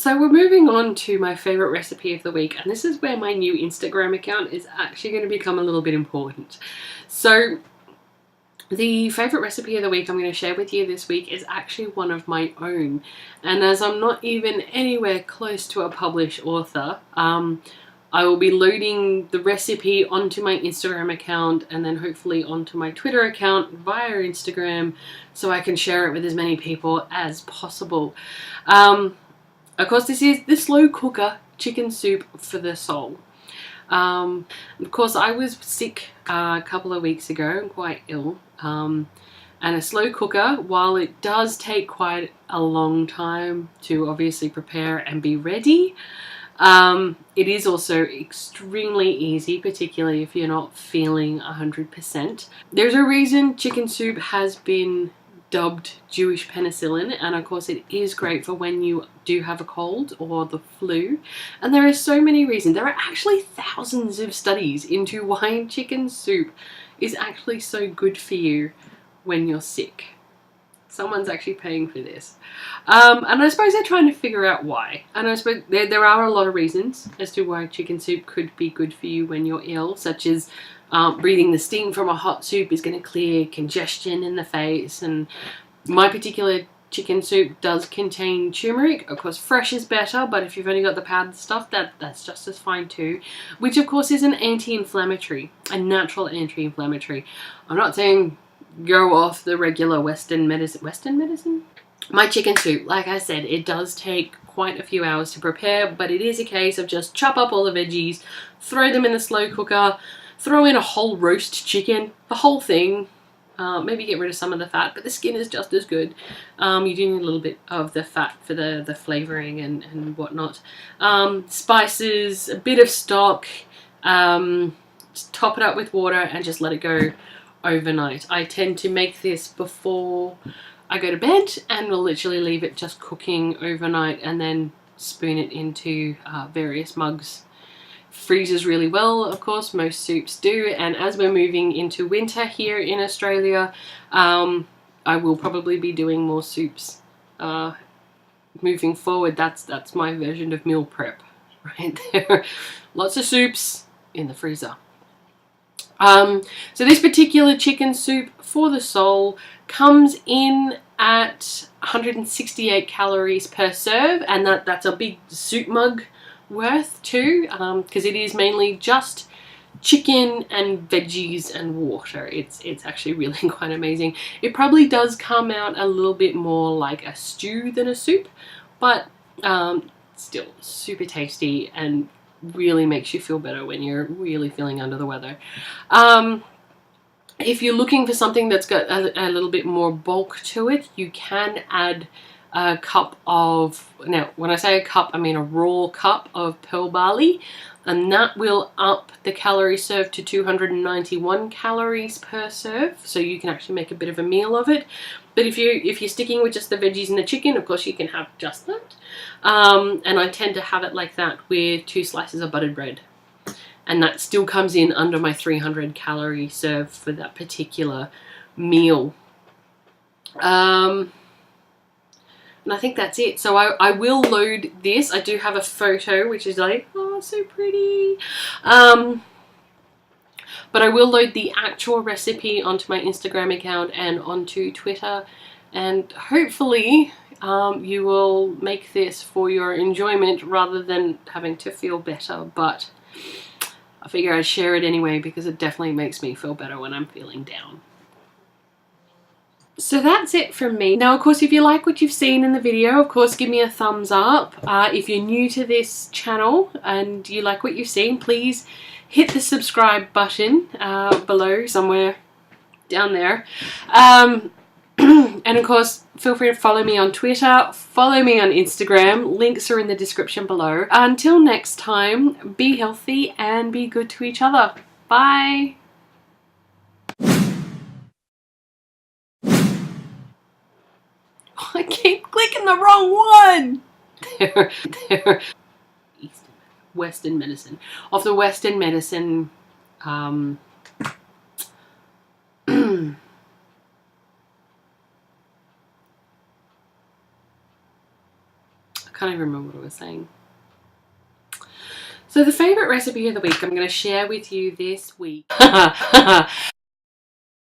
So we're moving on to my favorite recipe of the week, and this is where my new Instagram account is actually going to become a little bit important. So the favorite recipe of the week I'm going to share with you this week is actually one of my own, and as I'm not even anywhere close to a published author, I will be loading the recipe onto my Instagram account and then hopefully onto my Twitter account via Instagram so I can share it with as many people as possible. Of course, this is the slow cooker chicken soup for the soul. Of course, I was sick a couple of weeks ago and quite ill. And a slow cooker, while it does take quite a long time to obviously prepare and be ready, it is also extremely easy, particularly if you're not feeling 100%. There's a reason chicken soup has been dubbed Jewish penicillin, and of course it is great for when you do have a cold or the flu. And there are so many reasons. There are actually thousands of studies into why chicken soup is actually so good for you when you're sick. Someone's actually paying for this. And I suppose they're trying to figure out why. And I suppose there are a lot of reasons as to why chicken soup could be good for you when you're ill, such as breathing the steam from a hot soup is going to clear congestion in the face. And my particular chicken soup does contain turmeric. Of course, fresh is better, but if you've only got the powdered stuff, that's just as fine too. Which, of course, is an anti-inflammatory, a natural anti-inflammatory. I'm not saying go off the regular Western medicine. My chicken soup, like I said, it does take quite a few hours to prepare, but it is a case of just chop up all the veggies, throw them in the slow cooker, throw in a whole roast chicken, the whole thing. Maybe get rid of some of the fat, but the skin is just as good. You do need a little bit of the fat for the flavouring and whatnot. Spices, a bit of stock, just top it up with water and just let it go overnight. I tend to make this before I go to bed and will literally leave it just cooking overnight and then spoon it into various mugs. Freezes really well, of course, most soups do, and as we're moving into winter here in Australia, I will probably be doing more soups moving forward. That's my version of meal prep right there. Lots of soups in the freezer. So this particular chicken soup for the soul comes in at 168 calories per serve, and that's a big soup mug worth too, because it is mainly just chicken and veggies and water. It's actually really quite amazing. It probably does come out a little bit more like a stew than a soup, but still super tasty and really makes you feel better when you're really feeling under the weather. If you're looking for something that's got a little bit more bulk to it, you can add a cup of, now when I say a cup, I mean a raw cup of pearl barley, and that will up the calorie serve to 291 calories per serve, so you can actually make a bit of a meal of it. But if you're sticking with just the veggies and the chicken, of course you can have just that. And I tend to have it like that with 2 slices of buttered bread. And that still comes in under my 300 calorie serve for that particular meal. And I think that's it. So I will load this. I do have a photo which is like, oh, so pretty. But I will load the actual recipe onto my Instagram account and onto Twitter. And hopefully you will make this for your enjoyment rather than having to feel better. But I figure I'd share it anyway because it definitely makes me feel better when I'm feeling down. So that's it from me. Now, of course, if you like what you've seen in the video, of course, give me a thumbs up. If you're new to this channel and you like what you've seen, please hit the subscribe button below, somewhere down there. And of course, feel free to follow me on Twitter, follow me on Instagram. Links are in the description below. Until next time, be healthy and be good to each other. Bye. I keep clicking the wrong one. There. Western medicine. Of the Western medicine, I can't even remember what I was saying. So the favourite recipe of the week I'm going to share with you this week